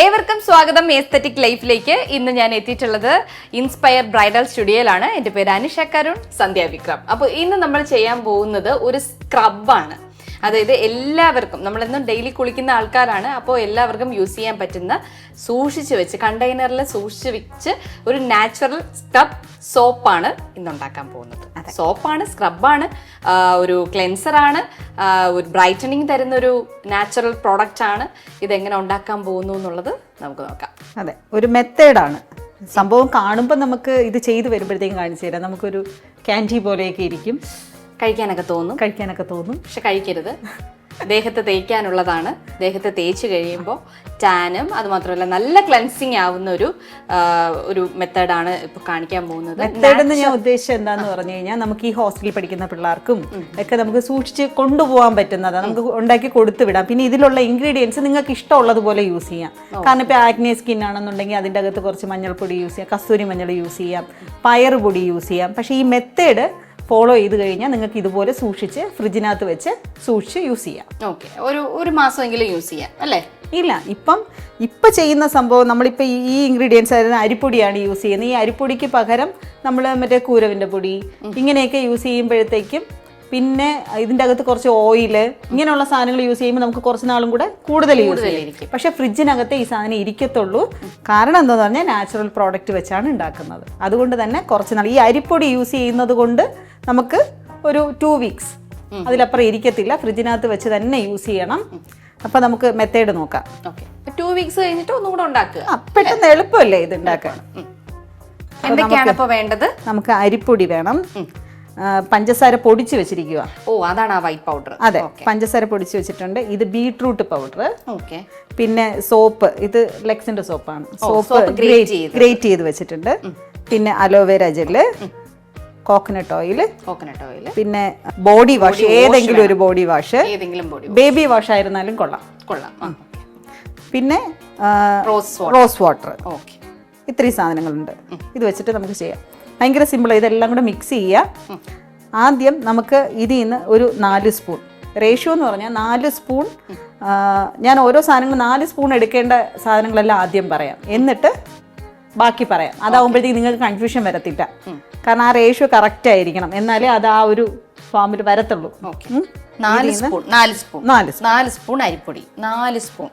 ഏവർക്കും സ്വാഗതം എസ്തെറ്റിക് ലൈഫിലേക്ക്. ഇന്ന് ഞാൻ എത്തിയിട്ടുള്ളത് ഇൻസ്പയർ ബ്രൈഡൽ സ്റ്റുഡിയോയിലാണ്. എൻ്റെ പേര് അനിഷ കരുൺ, സന്ധ്യ വിക്രം. അപ്പോൾ ഇന്ന് നമ്മൾ ചെയ്യാൻ പോകുന്നത് ഒരു സ്ക്രബാണ്. അതായത് എല്ലാവർക്കും, നമ്മളെന്നും ഡെയിലി കുളിക്കുന്ന ആൾക്കാരാണ്, അപ്പോൾ എല്ലാവർക്കും യൂസ് ചെയ്യാൻ പറ്റുന്ന, സൂക്ഷിച്ച് വെച്ച് കണ്ടെയ്നറിൽ സൂക്ഷിച്ച് വെച്ച് ഒരു നാച്ചുറൽ സ്ക്രബ് സോപ്പാണ് ഇന്നുണ്ടാക്കാൻ പോകുന്നത്. സോപ്പാണ്, സ്ക്രബാണ്, ഒരു ക്ലെൻസറാണ്, ഒരു ബ്രൈറ്റനിങ് തരുന്ന ഒരു നാച്ചുറൽ പ്രോഡക്റ്റ് ആണ്. ഇതെങ്ങനെ ഉണ്ടാക്കാൻ പോകുന്നു എന്നുള്ളത് നമുക്ക് നോക്കാം. അതെ, ഒരു മെത്തേഡാണ്. സംഭവം കാണുമ്പോൾ നമുക്ക് ഇത് ചെയ്ത് വരുമ്പോഴത്തേക്കും കാണിച്ചു തരാം. നമുക്കൊരു ക്യാൻഡി പോലെയൊക്കെ ഇരിക്കും, കഴിക്കാനൊക്കെ തോന്നും. പക്ഷെ കഴിക്കരുത്. ദേഹത്ത് തേക്കാനുള്ളതാണ്. ദേഹത്ത് തേച്ച് കഴിയുമ്പോൾ ടാനും അതുമാത്രമല്ല നല്ല ക്ലെൻസിങ് ആവുന്ന ഒരു മെത്തേഡാണ് ഇപ്പോൾ കാണിക്കാൻ പോകുന്നത്. മെത്തേഡ് എന്ന് ഞാൻ ഉദ്ദേശിച്ചത് എന്താന്ന് പറഞ്ഞു കഴിഞ്ഞാൽ, നമുക്ക് ഈ ഹോസ്റ്റലിൽ പഠിക്കുന്ന പിള്ളേർക്കും ഒക്കെ നമുക്ക് സൂക്ഷിച്ച് കൊണ്ടുപോകാൻ പറ്റുന്നതാണ്. നമുക്ക് ഉണ്ടാക്കി കൊടുത്തു വിടാം. പിന്നെ ഇതിലുള്ള ഇൻഗ്രീഡിയൻസ് നിങ്ങൾക്ക് ഇഷ്ടമുള്ളതുപോലെ യൂസ് ചെയ്യാം. കാരണം ഇപ്പോൾ ആഗ്നേ സ്കിൻ ആണെന്നുണ്ടെങ്കിൽ അതിൻ്റെ അകത്ത് കുറച്ച് മഞ്ഞൾപ്പൊടി യൂസ് ചെയ്യാം, കസ്തൂരി മഞ്ഞൾ യൂസ് ചെയ്യാം, പയറുപൊടി യൂസ് ചെയ്യാം. പക്ഷേ ഈ മെത്തേഡ് ഫോളോ ചെയ്ത് കഴിഞ്ഞാൽ നിങ്ങൾക്ക് ഇതുപോലെ സൂക്ഷിച്ച് ഫ്രിഡ്ജിനകത്ത് വെച്ച് സൂക്ഷിച്ച് യൂസ് ചെയ്യാം. ഓക്കെ, ഒരു മാസമെങ്കിലും യൂസ് ചെയ്യാം അല്ലേ? ഇല്ല, ഇപ്പം ചെയ്യുന്ന സംഭവം നമ്മളിപ്പോൾ ഈ ഇൻഗ്രീഡിയൻസ് ആയിരുന്നു, അരിപ്പൊടിയാണ് യൂസ് ചെയ്യുന്നത്. ഈ അരിപ്പൊടിക്ക് പകരം നമ്മൾ മറ്റേ കൂരവിൻ്റെ പൊടി ഇങ്ങനെയൊക്കെ യൂസ് ചെയ്യുമ്പോഴത്തേക്കും, പിന്നെ ഇതിൻ്റെ അകത്ത് കുറച്ച് ഓയില് ഇങ്ങനെയുള്ള സാധനങ്ങൾ യൂസ് ചെയ്യുമ്പോൾ നമുക്ക് കുറച്ച് നാളും കൂടെ കൂടുതൽ യൂസ് ചെയ്യും. പക്ഷേ ഫ്രിഡ്ജിനകത്തെ ഈ സാധനം ഇരിക്കത്തുള്ളൂ. കാരണം എന്താണെന്ന് പറഞ്ഞാൽ നാച്ചുറൽ പ്രോഡക്റ്റ് വെച്ചാണ് ഉണ്ടാക്കുന്നത്. അതുകൊണ്ട് തന്നെ കുറച്ച് നാൾ ഈ അരിപ്പൊടി യൂസ് ചെയ്യുന്നത് കൊണ്ട് നമുക്ക് ഒരു 2 വീക്സ് അതിലപ്പുറം ഇരിക്കത്തില്ല. ഫ്രിഡ്ജിനകത്ത് വെച്ച് തന്നെ യൂസ് ചെയ്യണം. അപ്പം നമുക്ക് മെത്തേഡ് നോക്കാം. 2 വീക്സ് കഴിഞ്ഞിട്ട് ഒന്നും കൂടെ ഉണ്ടാക്കുക. പെട്ടെന്ന് എളുപ്പമല്ലേ ഇത് ഉണ്ടാക്കാൻ. എന്തൊക്കെയാണ് ഇപ്പോൾ വേണ്ടത്? നമുക്ക് അരിപ്പൊടി വേണം, പഞ്ചസാര പൊടിച്ച് വെച്ചിരിക്കുക. അതാണ് ആ വൈറ്റ് പൗഡർ. അതെ, പഞ്ചസാര പൊടിച്ച് വെച്ചിട്ടുണ്ട്. ഇത് ബീട്രൂട്ട് പൗഡർ. പിന്നെ സോപ്പ്, ഇത് ലെക്സിന്റെ സോപ്പാണ്. സോപ്പ് ഗ്രേറ്റ് ചെയ്ത് വെച്ചിട്ടുണ്ട്. പിന്നെ അലോവേര ജെല്ല്, കോക്കനട്ട് ഓയിൽ, പിന്നെ ബോഡി വാഷ്, ഏതെങ്കിലും ഒരു ബോഡി വാഷ്, ബേബി വാഷ് ആയിരുന്നാലും കൊള്ളാം. പിന്നെ റോസ് വാട്ടർ. ഇത്രയും സാധനങ്ങളുണ്ട്. ഇത് വെച്ചിട്ട് നമുക്ക് ചെയ്യാം. ഭയങ്കര സിമ്പിൾ. ഇതെല്ലാം കൂടെ മിക്സ് ചെയ്യുക. ആദ്യം നമുക്ക് ഇതിൽ നിന്ന് ഒരു 4 സ്പൂൺ, റേഷ്യോ എന്ന് പറഞ്ഞാൽ 4 സ്പൂൺ. ഞാൻ ഓരോ സാധനങ്ങൾ 4 സ്പൂൺ എടുക്കേണ്ട സാധനങ്ങളെല്ലാം ആദ്യം പറയാം, എന്നിട്ട് ബാക്കി പറയാം. അതാവുമ്പോഴത്തേക്ക് നിങ്ങൾക്ക് കൺഫ്യൂഷൻ വരത്തില്ല. കാരണം ആ റേഷ്യോ കറക്റ്റ് ആയിരിക്കണം, എന്നാലേ അത് ആ ഒരു ഫോമിൽ വരത്തുള്ളൂ. 4 സ്പൂൺ അരിപ്പൊടി, 4 സ്പൂൺ.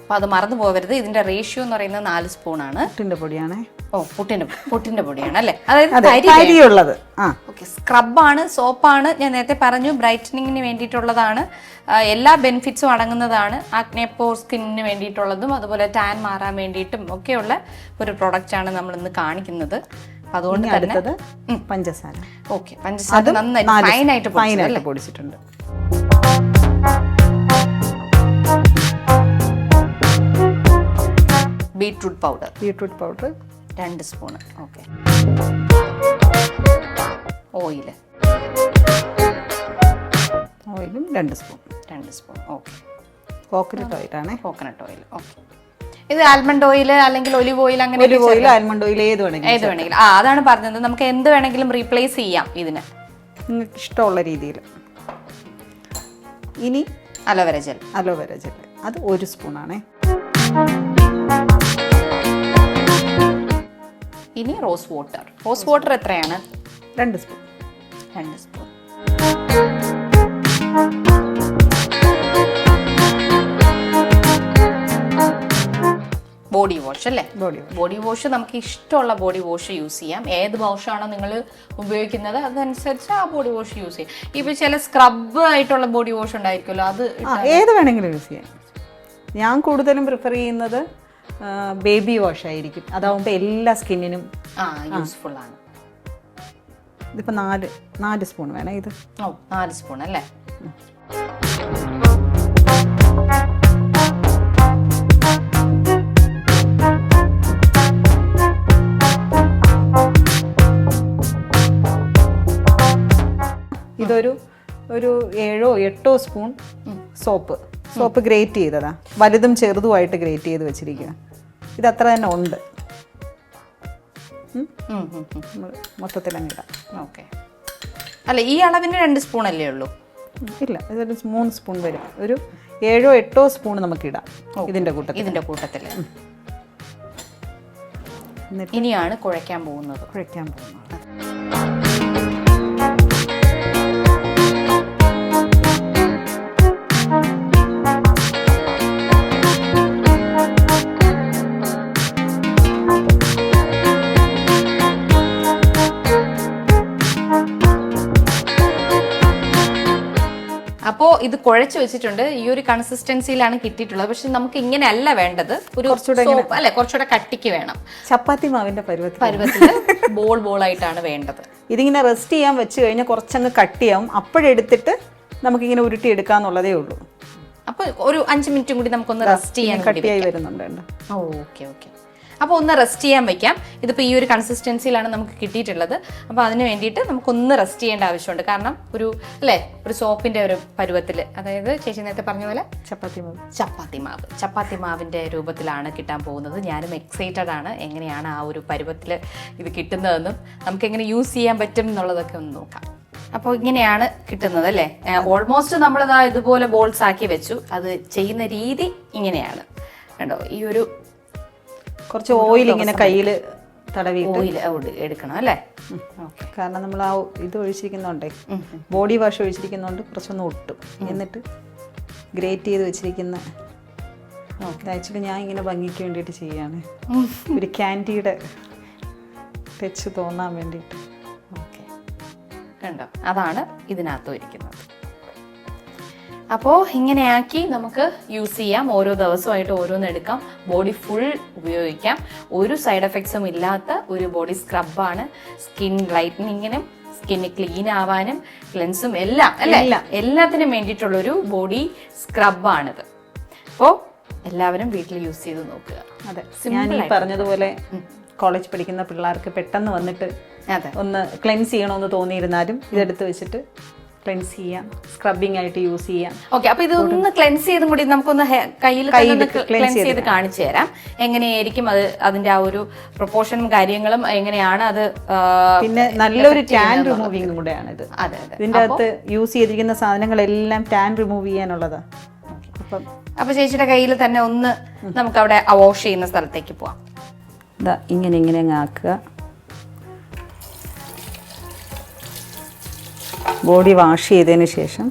അപ്പൊ അത് മറന്നു പോകരുത്. ഇതിന്റെ റേഷ്യോ എന്ന് പറയുന്നത് 4 സ്പൂണാണ്. പുട്ടിന്റെ പൊടിയാണ്. പുട്ടിന്റെ പൊടിയാണ് അല്ലേ? അതായത് അരിയുള്ളത്. സ്ക്രബാണ്, സോപ്പാണ്. ഞാൻ നേരത്തെ പറഞ്ഞു, ബ്രൈറ്റനിങ്ങിന് വേണ്ടിയിട്ടുള്ളതാണ്. എല്ലാ ബെനിഫിറ്റ്സും അടങ്ങുന്നതാണ്. ആക്നെ പോർ സ്കിന്നിന് വേണ്ടിയിട്ടുള്ളതും അതുപോലെ ടാൻ മാറാൻ വേണ്ടിയിട്ടും ഒക്കെയുള്ള ഒരു പ്രൊഡക്റ്റ് ആണ് നമ്മൾ ഇന്ന് കാണിക്കുന്നത്. അതുകൊണ്ട് അടുത്തത് പഞ്ചസാര. ഓക്കെ, പഞ്ചസാര നന്നായിട്ട് ഫൈനായിട്ട് പൊടിച്ചിട്ടുണ്ട്. Beetroot powder 2 spoon. ഓക്കെ, ഓയിലും 2 സ്പൂൺ. ഓക്കെ, കോക്കനട്ട് ഓയിലാണ്. ഓക്കെ. ഇത് ആൽമണ്ട് ഓയിൽ അല്ലെങ്കിൽ ഒലിവ് ഓയിൽ, അങ്ങനെ ആൽമണ്ട് ഓയിൽ ഏത് വേണമെങ്കിലും. അതാണ് പറഞ്ഞത്. നമുക്ക് എന്ത് വേണമെങ്കിലും റീപ്ലേസ് ചെയ്യാം ഇതിന്, നിങ്ങൾക്ക് ഇഷ്ടമുള്ള രീതിയിൽ. ഇനി അലോവേര ജെൽ, അത് 1 സ്പൂണാണേ. ഇനി റോസ് വാട്ടർ എത്രയാണ്? 2 സ്പൂൺ. ബോഡി വാഷ് അല്ലേ? ബോഡി വാഷ് നമുക്ക് ഇഷ്ടമുള്ള ബോഡി വാഷ് യൂസ് ചെയ്യാം. ഏത് വാഷാണോ നിങ്ങൾ ഉപയോഗിക്കുന്നത് അതനുസരിച്ച് ആ ബോഡി വാഷ് യൂസ് ചെയ്യാം. ഇപ്പൊ ചില സ്ക്രബ് ആയിട്ടുള്ള ബോഡി വാഷ് ഉണ്ടായിരിക്കുമല്ലോ, അത് ഏത് വേണമെങ്കിലും യൂസ് ചെയ്യാം. ഞാൻ കൂടുതലും പ്രിഫർ ചെയ്യുന്നത് ബേബി വാഷ് ആയിരിക്കും. അതാവുമ്പോൾ എല്ലാ സ്കിന്നിനും യൂസ്ഫുൾ ആണ്. ഇതിപ്പോൾ 4 സ്പൂൺ വേണം. ഇത് 4 സ്പൂൺ അല്ലേ? ഇതൊരു 7-8 സ്പൂൺ സോപ്പ് ഗ്രേറ്റ് ചെയ്തതാ. വലുതും ചെറുതുമായിട്ട് ഗ്രേറ്റ് ചെയ്ത് വെച്ചിരിക്കുക. ഇത് അത്ര തന്നെ ഉണ്ട്. മൊത്തത്തിൽ അങ്ങ് ഇടാം. ഓക്കെ. അല്ല, ഈ അളവിന് 2 സ്പൂൺ അല്ലേ ഉള്ളൂ? ഇല്ല, ഇതൊരു 3 സ്പൂൺ വരും. ഒരു 7-8 സ്പൂൺ നമുക്ക് ഇടാം ഇതിൻ്റെ കൂട്ടത്തിൽ. ഇനിയാണ് കുഴയ്ക്കാൻ പോകുന്നത്. അപ്പോൾ ഇത് കുഴച്ച് വെച്ചിട്ടുണ്ട്. ഈ ഒരു കൺസിസ്റ്റൻസിയിലാണ് കിട്ടിയിട്ടുള്ളത്. പക്ഷെ നമുക്ക് ഇങ്ങനെ അല്ല വേണ്ടത്, ഒരു കുറച്ചുകൂടെ കട്ടിക്ക് വേണം. ചപ്പാത്തി മാവിന്റെ പരുവത്തിൽ ബോൾ ആയിട്ടാണ് വേണ്ടത്. ഇതിങ്ങനെ റെസ്റ്റ് ചെയ്യാൻ വെച്ച് കഴിഞ്ഞാൽ കുറച്ചങ്ങ് കട്ടിയാവും. അപ്പോഴെടുത്തിട്ട് നമുക്കിങ്ങനെ ഉരുട്ടി എടുക്കാന്നുള്ളതേ ഉള്ളൂ. അപ്പൊ ഒരു 5 മിനിറ്റും കൂടി നമുക്കൊന്ന് റെസ്റ്റ് ചെയ്യാൻ കട്ടിയായി വരുന്നുണ്ട്. ഓക്കെ. അപ്പോൾ ഒന്ന് റെസ്റ്റ് ചെയ്യാൻ വെക്കാം. ഇതിപ്പോൾ ഈ ഒരു കൺസിസ്റ്റൻസിയിലാണ് നമുക്ക് കിട്ടിയിട്ടുള്ളത്. അപ്പോൾ അതിന് വേണ്ടിയിട്ട് നമുക്കൊന്ന് റെസ്റ്റ് ചെയ്യേണ്ട ആവശ്യമുണ്ട്. കാരണം ഒരു സോപ്പിൻ്റെ ഒരു പരുവത്തിൽ, അതായത് ചേച്ചി നേരത്തെ പറഞ്ഞ പോലെ ചപ്പാത്തി മാവിൻ്റെ രൂപത്തിലാണ് കിട്ടാൻ പോകുന്നത്. ഞാനും എക്സൈറ്റഡ് ആണ് എങ്ങനെയാണ് ആ ഒരു പരുവത്തിൽ ഇത് കിട്ടുന്നതെന്നും നമുക്ക് എങ്ങനെ യൂസ് ചെയ്യാൻ പറ്റും എന്നുള്ളതൊക്കെ ഒന്ന് നോക്കാം. അപ്പോൾ ഇങ്ങനെയാണ് കിട്ടുന്നത് അല്ലേ. ഓൾമോസ്റ്റ് നമ്മളിതാ ഇതുപോലെ ബോൾസ് ആക്കി വെച്ചു. അത് ചെയ്യുന്ന രീതി ഇങ്ങനെയാണ്. കണ്ടോ, ഈ ഒരു കുറച്ച് ഓയിൽ ഇങ്ങനെ കയ്യിൽ തടവിയിട്ട് ഓയിൽ എടുക്കണം അല്ലേ. കാരണം നമ്മൾ ആ ഇത് ഒഴിച്ചിരിക്കുന്നോണ്ടേ, ബോഡി വാഷ് ഒഴിച്ചിരിക്കുന്നോണ്ട് കുറച്ചൊന്ന് ഒട്ടും. എന്നിട്ട് ഗ്രേറ്റ് ചെയ്ത് വെച്ചിരിക്കുന്ന, ആക്ച്വലി ഞാൻ ഇങ്ങനെ ഭംഗിക്ക് വേണ്ടിയിട്ട് ചെയ്യാണ്, ഒരു ക്യാൻഡിയുടെ ടച്ച് തോന്നാൻ വേണ്ടിയിട്ട്. ഓക്കെ, കണ്ടോ, അതാണ് ഇതിനകത്തും ഇരിക്കുന്നത്. അപ്പോൾ ഇങ്ങനെയാക്കി നമുക്ക് യൂസ് ചെയ്യാം. ഓരോ ദിവസമായിട്ട് ഓരോന്ന് എടുക്കാം. ബോഡി ഫുൾ ഉപയോഗിക്കാം. ഒരു സൈഡ് എഫക്ട്സും ഇല്ലാത്ത ഒരു ബോഡി സ്ക്രബാണ്. സ്കിൻ ലൈറ്റനിങ്ങിനും സ്കിന്ന് ക്ലീൻ ആവാനും ക്ലെൻസും എല്ലാം എല്ലാത്തിനും വേണ്ടിയിട്ടുള്ളൊരു ബോഡി സ്ക്രബാണിത്. അപ്പോൾ എല്ലാവരും വീട്ടിൽ യൂസ് ചെയ്ത് നോക്കുക. അതെ, ഞാൻ ഈ പറഞ്ഞതുപോലെ കോളേജ് പഠിക്കുന്ന പിള്ളേർക്ക് പെട്ടെന്ന് വന്നിട്ട് ഒന്ന് ക്ലെൻസ് ചെയ്യണമെന്ന് തോന്നിയിരുന്നാലും ഇതെടുത്ത് വെച്ചിട്ട് ക്ലെൻസ് ചെയ്യാം, സ്ക്രബിംഗ് ആയിട്ട് യൂസ് ചെയ്യാം. ഓക്കെ, അപ്പൊ ഇതൊന്ന് ക്ലെൻസ് ചെയ്തും കൂടി നമുക്കൊന്ന് കയ്യിൽ ക്ലെൻസ് ചെയ്ത് കാണിച്ചു തരാം. എങ്ങനെയായിരിക്കും അത്, അതിന്റെ ആ ഒരു പ്രൊപ്പോർഷനും കാര്യങ്ങളും എങ്ങനെയാണ് അത്. പിന്നെ നല്ലൊരു ടാൻ റിമൂവിംഗ് കൂടെയാണ് ഇത്. ഇതിന്റെ അകത്ത് യൂസ് ചെയ്തിരിക്കുന്ന സാധനങ്ങളെല്ലാം ടാൻ റിമൂവ് ചെയ്യാനുള്ളതാ. അപ്പൊ ചേച്ചിയുടെ കയ്യിൽ തന്നെ ഒന്ന് നമുക്ക് അവിടെ വാഷ് ചെയ്യുന്ന സ്ഥലത്തേക്ക് പോവാം. ഇതാ ഇങ്ങനെ അങ്ങ് ആക്കുക. ബോഡി വാഷ് ചെയ്തതിന് ശേഷം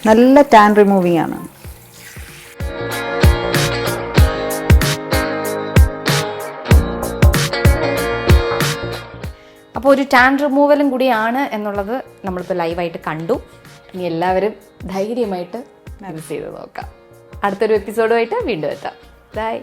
നല്ല ടാൻ റിമൂവിംഗ് ആണ്. അപ്പോൾ ഒരു ടാൻ റിമൂവലും കൂടിയാണ് എന്നുള്ളത് നമ്മളിപ്പോൾ ലൈവായിട്ട് കണ്ടു. ഇനി എല്ലാവരും ധൈര്യമായിട്ട് യൂസ് ചെയ്ത് നോക്കാം. അടുത്തൊരു എപ്പിസോഡുമായിട്ട് വീണ്ടും എത്താം. ബൈ.